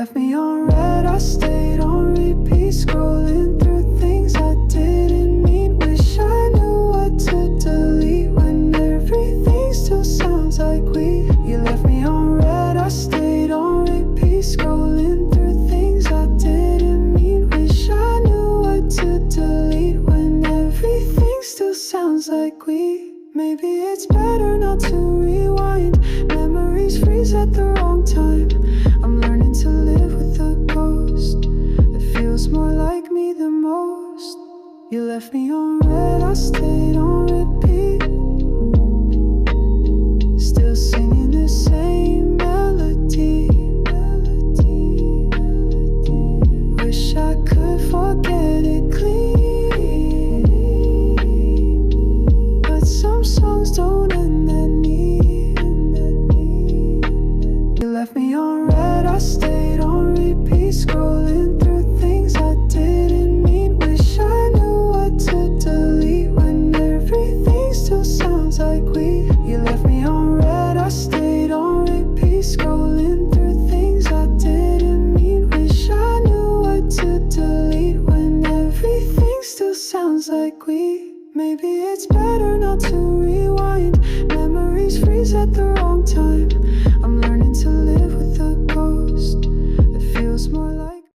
left me on red, I stayed on repeat, scrolling through things I didn't mean. Wish I knew what to delete when everything still sounds like we. You left me on red, I stayed on repeat, scrolling through things I didn't mean. Wish I knew what to delete when everything still sounds like we. Maybe it's better not to rewind. Memories freeze at the wrong time. I'm learning to live with a ghost that feels more like me the most. You left me on red, I stayed on repeat, still singing the same melody. Wish I could forget it clean, but some songs don't end that neat. You left me on red, I stayed on repeat, scrolling through things I didn't mean. Wish I knew what to delete when everything still sounds like we. You left me on red, I stayed on repeat, scrolling through things I didn't mean. Wish I knew what to delete when everything still sounds like we. Maybe it's better not to